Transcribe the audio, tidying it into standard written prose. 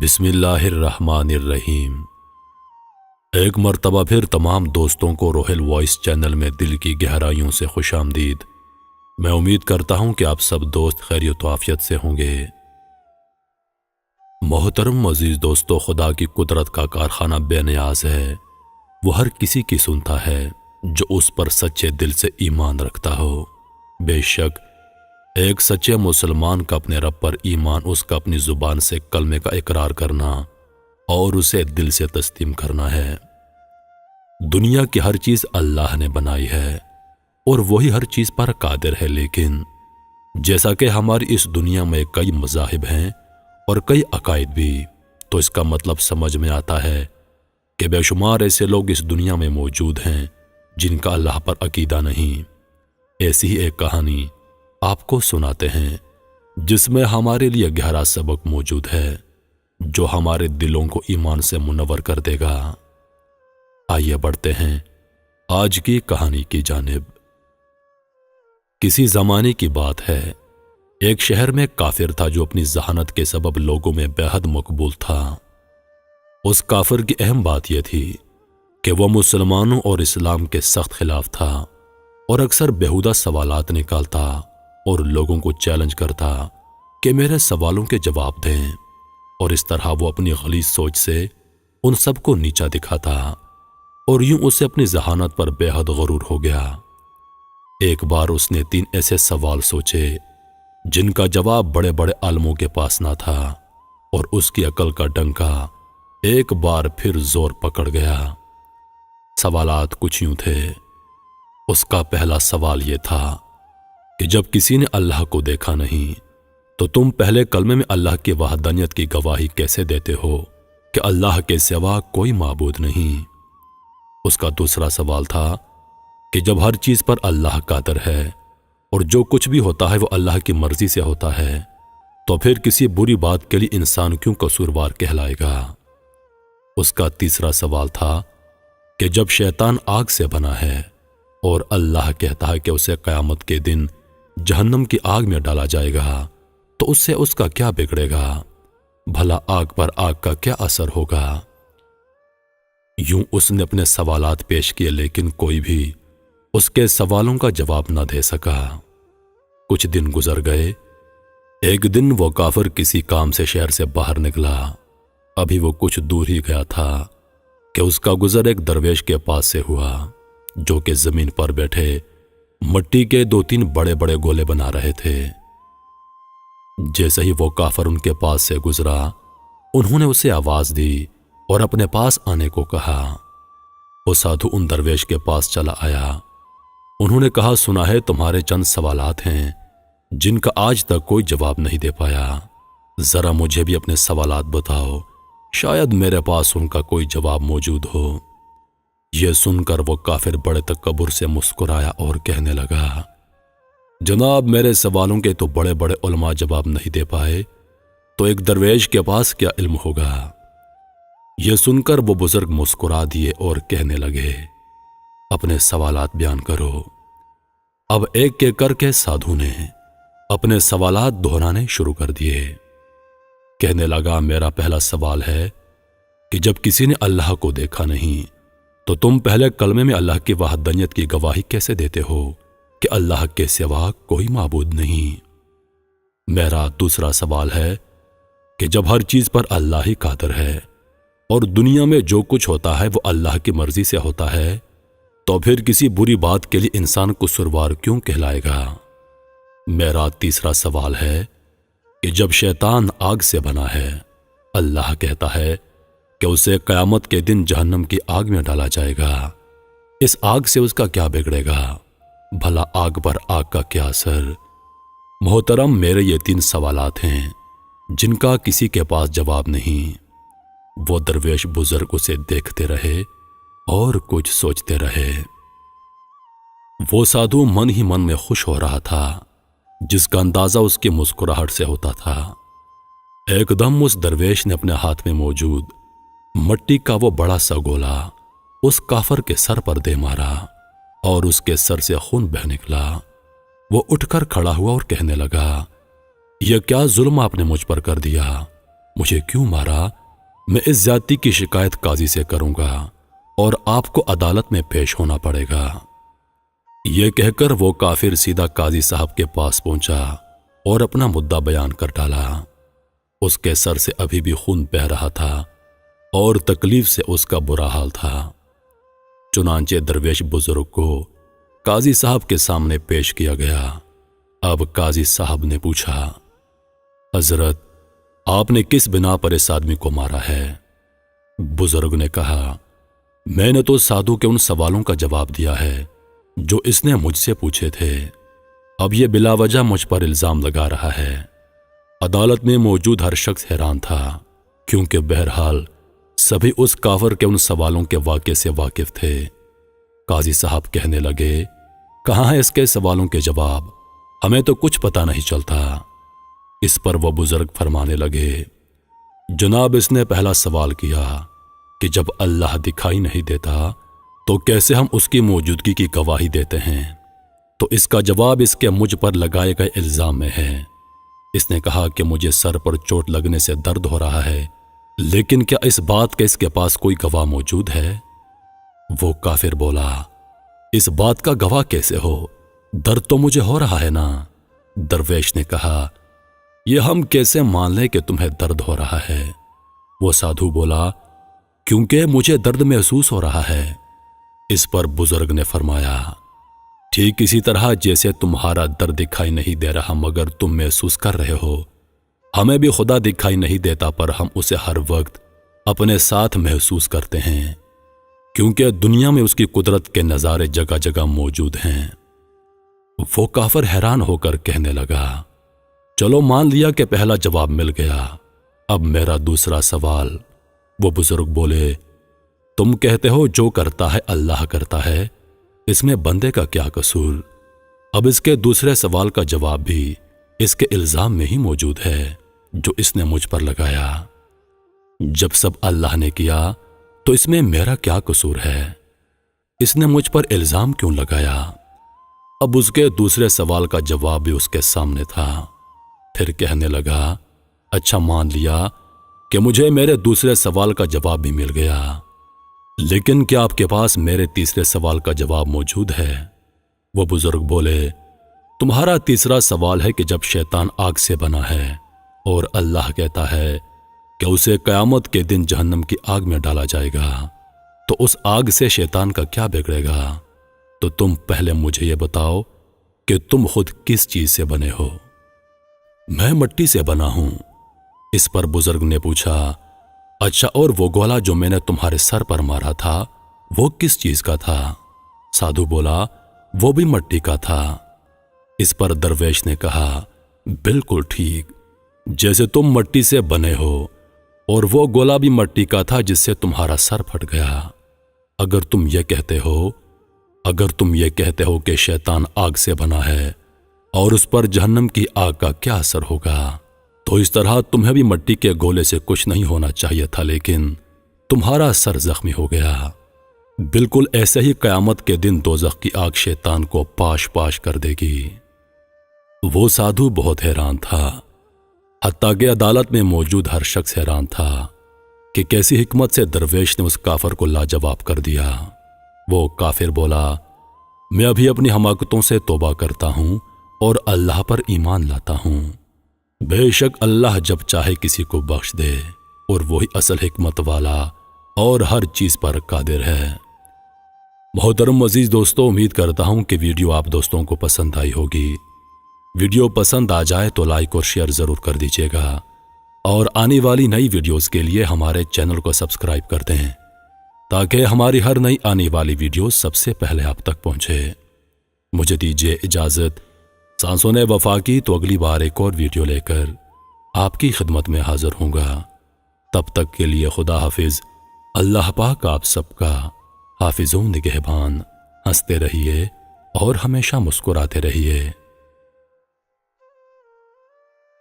بسم اللہ الرحمن الرحیم۔ ایک مرتبہ پھر تمام دوستوں کو روہیل وائس چینل میں دل کی گہرائیوں سے خوش آمدید۔ میں امید کرتا ہوں کہ آپ سب دوست خیریت و عافیت سے ہوں گے۔ محترم عزیز دوستو، خدا کی قدرت کا کارخانہ بے نیاز ہے۔ وہ ہر کسی کی سنتا ہے جو اس پر سچے دل سے ایمان رکھتا ہو۔ بے شک ایک سچے مسلمان کا اپنے رب پر ایمان اس کا اپنی زبان سے کلمے کا اقرار کرنا اور اسے دل سے تسلیم کرنا ہے۔ دنیا کی ہر چیز اللہ نے بنائی ہے اور وہی ہر چیز پر قادر ہے، لیکن جیسا کہ ہماری اس دنیا میں کئی مذاہب ہیں اور کئی عقائد بھی، تو اس کا مطلب سمجھ میں آتا ہے کہ بے شمار ایسے لوگ اس دنیا میں موجود ہیں جن کا اللہ پر عقیدہ نہیں۔ ایسی ہی ایک کہانی آپ کو سناتے ہیں جس میں ہمارے لیے گہرا سبق موجود ہے جو ہمارے دلوں کو ایمان سے منور کر دے گا۔ آئیے بڑھتے ہیں آج کی کہانی کی جانب۔ کسی زمانے کی بات ہے، ایک شہر میں ایک کافر تھا جو اپنی ذہانت کے سبب لوگوں میں بے حد مقبول تھا۔ اس کافر کی اہم بات یہ تھی کہ وہ مسلمانوں اور اسلام کے سخت خلاف تھا اور اکثر بیہودہ سوالات نکالتا اور لوگوں کو چیلنج کرتا کہ میرے سوالوں کے جواب دیں، اور اس طرح وہ اپنی غلیظ سوچ سے ان سب کو نیچا دکھاتا، اور یوں اسے اپنی ذہانت پر بے حد غرور ہو گیا۔ ایک بار اس نے 3 ایسے سوال سوچے جن کا جواب بڑے بڑے عالموں کے پاس نہ تھا، اور اس کی عقل کا ڈنکا ایک بار پھر زور پکڑ گیا۔ سوالات کچھ یوں تھے۔ اس کا پہلا سوال یہ تھا کہ جب کسی نے اللہ کو دیکھا نہیں تو تم پہلے کلمے میں اللہ کی وحدانیت کی گواہی کیسے دیتے ہو کہ اللہ کے سوا کوئی معبود نہیں؟ اس کا دوسرا سوال تھا کہ جب ہر چیز پر اللہ قادر ہے اور جو کچھ بھی ہوتا ہے وہ اللہ کی مرضی سے ہوتا ہے، تو پھر کسی بری بات کے لیے انسان کیوں قصوروار کہلائے گا؟ اس کا تیسرا سوال تھا کہ جب شیطان آگ سے بنا ہے اور اللہ کہتا ہے کہ اسے قیامت کے دن جہنم کی آگ میں ڈالا جائے گا، تو اس سے اس کا کیا بگڑے گا؟ بھلا آگ پر آگ کا کیا اثر ہوگا؟ یوں اس نے اپنے سوالات پیش کیے، لیکن کوئی بھی اس کے سوالوں کا جواب نہ دے سکا۔ کچھ دن گزر گئے۔ ایک دن وہ کافر کسی کام سے شہر سے باہر نکلا۔ ابھی وہ کچھ دور ہی گیا تھا کہ اس کا گزر ایک درویش کے پاس سے ہوا جو کہ زمین پر بیٹھے مٹی کے 2-3 بڑے بڑے گولے بنا رہے تھے۔ جیسے ہی وہ کافر ان کے پاس سے گزرا، انہوں نے اسے آواز دی اور اپنے پاس آنے کو کہا۔ وہ سادھو ان درویش کے پاس چلا آیا۔ انہوں نے کہا، سنا ہے تمہارے چند سوالات ہیں جن کا آج تک کوئی جواب نہیں دے پایا۔ ذرا مجھے بھی اپنے سوالات بتاؤ، شاید میرے پاس ان کا کوئی جواب موجود ہو۔ یہ سن کر وہ کافر بڑے تکبر سے مسکرایا اور کہنے لگا، جناب میرے سوالوں کے تو بڑے بڑے علماء جواب نہیں دے پائے، تو ایک درویش کے پاس کیا علم ہوگا؟ یہ سن کر وہ بزرگ مسکرا دیے اور کہنے لگے، اپنے سوالات بیان کرو۔ اب ایک ایک کر کے سادھو نے اپنے سوالات دہرانے شروع کر دیے۔ کہنے لگا، میرا پہلا سوال ہے کہ جب کسی نے اللہ کو دیکھا نہیں تو تم پہلے کلمے میں اللہ کی وحدانیت کی گواہی کیسے دیتے ہو کہ اللہ کے سوا کوئی معبود نہیں؟ میرا دوسرا سوال ہے کہ جب ہر چیز پر اللہ ہی قادر ہے اور دنیا میں جو کچھ ہوتا ہے وہ اللہ کی مرضی سے ہوتا ہے، تو پھر کسی بری بات کے لیے انسان قصوروار کیوں کہلائے گا؟ میرا تیسرا سوال ہے کہ جب شیطان آگ سے بنا ہے، اللہ کہتا ہے کہ اسے قیامت کے دن جہنم کی آگ میں ڈالا جائے گا، اس آگ سے اس کا کیا بگڑے گا؟ بھلا آگ پر آگ کا کیا اثر؟ محترم، میرے یہ 3 سوالات ہیں جن کا کسی کے پاس جواب نہیں۔ وہ درویش بزرگ اسے دیکھتے رہے اور کچھ سوچتے رہے۔ وہ سادھو من ہی من میں خوش ہو رہا تھا، جس کا اندازہ اس کی مسکراہٹ سے ہوتا تھا۔ ایک دم اس درویش نے اپنے ہاتھ میں موجود مٹی کا وہ بڑا سا گولا اس کافر کے سر پر دے مارا اور اس کے سر سے خون بہہ نکلا۔ وہ اٹھ کر کھڑا ہوا اور کہنے لگا، یہ کیا ظلم آپ نے مجھ پر کر دیا؟ مجھے کیوں مارا؟ میں اس زیادتی کی شکایت قاضی سے کروں گا اور آپ کو عدالت میں پیش ہونا پڑے گا۔ یہ کہہ کر وہ کافر سیدھا قاضی صاحب کے پاس پہنچا اور اپنا مدعا بیان کر ڈالا۔ اس کے سر سے ابھی بھی خون بہہ رہا تھا اور تکلیف سے اس کا برا حال تھا۔ چنانچہ درویش بزرگ کو قاضی صاحب کے سامنے پیش کیا گیا۔ اب قاضی صاحب نے پوچھا، حضرت آپ نے کس بنا پر اس آدمی کو مارا ہے؟ بزرگ نے کہا، میں نے تو سادھو کے ان سوالوں کا جواب دیا ہے جو اس نے مجھ سے پوچھے تھے۔ اب یہ بلا وجہ مجھ پر الزام لگا رہا ہے۔ عدالت میں موجود ہر شخص حیران تھا، کیونکہ بہرحال سبھی اس کافر کے ان سوالوں کے واقعے سے واقف تھے۔ قاضی صاحب کہنے لگے، کہاں ہے اس کے سوالوں کے جواب؟ ہمیں تو کچھ پتہ نہیں چلتا۔ اس پر وہ بزرگ فرمانے لگے، جناب اس نے پہلا سوال کیا کہ جب اللہ دکھائی نہیں دیتا تو کیسے ہم اس کی موجودگی کی گواہی دیتے ہیں؟ تو اس کا جواب اس کے مجھ پر لگائے گئے الزام میں ہے۔ اس نے کہا کہ مجھے سر پر چوٹ لگنے سے درد ہو رہا ہے، لیکن کیا اس بات کا اس کے پاس کوئی گواہ موجود ہے؟ وہ کافر بولا، اس بات کا گواہ کیسے ہو؟ درد تو مجھے ہو رہا ہے نا۔ درویش نے کہا، یہ ہم کیسے مان لیں کہ تمہیں درد ہو رہا ہے؟ وہ سادھو بولا، کیونکہ مجھے درد محسوس ہو رہا ہے۔ اس پر بزرگ نے فرمایا، ٹھیک اسی طرح جیسے تمہارا درد دکھائی نہیں دے رہا مگر تم محسوس کر رہے ہو، ہمیں بھی خدا دکھائی نہیں دیتا پر ہم اسے ہر وقت اپنے ساتھ محسوس کرتے ہیں، کیونکہ دنیا میں اس کی قدرت کے نظارے جگہ جگہ موجود ہیں۔ وہ کافر حیران ہو کر کہنے لگا، چلو مان لیا کہ پہلا جواب مل گیا، اب میرا دوسرا سوال۔ وہ بزرگ بولے، تم کہتے ہو جو کرتا ہے اللہ کرتا ہے، اس میں بندے کا کیا قصور؟ اب اس کے دوسرے سوال کا جواب بھی اس کے الزام میں ہی موجود ہے جو اس نے مجھ پر لگایا۔ جب سب اللہ نے کیا تو اس میں میرا کیا قصور ہے؟ اس نے مجھ پر الزام کیوں لگایا؟ اب اس کے دوسرے سوال کا جواب بھی اس کے سامنے تھا۔ پھر کہنے لگا، اچھا مان لیا کہ مجھے میرے دوسرے سوال کا جواب بھی مل گیا، لیکن کیا آپ کے پاس میرے تیسرے سوال کا جواب موجود ہے؟ وہ بزرگ بولے، تمہارا تیسرا سوال ہے کہ جب شیطان آگ سے بنا ہے اور اللہ کہتا ہے کہ اسے قیامت کے دن جہنم کی آگ میں ڈالا جائے گا، تو اس آگ سے شیطان کا کیا بگڑے گا؟ تو تم پہلے مجھے یہ بتاؤ کہ تم خود کس چیز سے بنے ہو؟ میں مٹی سے بنا ہوں۔ اس پر بزرگ نے پوچھا، اچھا اور وہ گولا جو میں نے تمہارے سر پر مارا تھا وہ کس چیز کا تھا؟ سادھو بولا، وہ بھی مٹی کا تھا۔ اس پر درویش نے کہا، بالکل ٹھیک، جیسے تم مٹی سے بنے ہو اور وہ گولا بھی مٹی کا تھا جس سے تمہارا سر پھٹ گیا۔ اگر تم یہ کہتے ہو کہ شیطان آگ سے بنا ہے اور اس پر جہنم کی آگ کا کیا اثر ہوگا، تو اس طرح تمہیں بھی مٹی کے گولے سے کچھ نہیں ہونا چاہیے تھا، لیکن تمہارا سر زخمی ہو گیا۔ بالکل ایسے ہی قیامت کے دن دوزخ کی آگ شیطان کو پاش پاش کر دے گی۔ وہ سادھو بہت حیران تھا، حتیٰ کہ عدالت میں موجود ہر شخص حیران تھا کہ کیسی حکمت سے درویش نے اس کافر کو لاجواب کر دیا۔ وہ کافر بولا، میں ابھی اپنی حماقتوں سے توبہ کرتا ہوں اور اللہ پر ایمان لاتا ہوں۔ بے شک اللہ جب چاہے کسی کو بخش دے اور وہی اصل حکمت والا اور ہر چیز پر قادر ہے۔ محترم عزیز دوستو، امید کرتا ہوں کہ ویڈیو آپ دوستوں کو پسند آئی ہوگی۔ ویڈیو پسند آ جائے تو لائک اور شیئر ضرور کر دیجیے گا، اور آنے والی نئی ویڈیوز کے لیے ہمارے چینل کو سبسکرائب کر دیں تاکہ ہماری ہر نئی آنے والی ویڈیو سب سے پہلے آپ تک پہنچے۔ مجھے دیجیے اجازت، سانسوں نے وفا کی تو اگلی بار ایک اور ویڈیو لے کر آپ کی خدمت میں حاضر ہوں گا۔ تب تک کے لیے خدا حافظ۔ اللہ پاک آپ سب کا حافظ و نگہبان۔ ہنستے رہیے اور ہمیشہ مسکراتے رہیے۔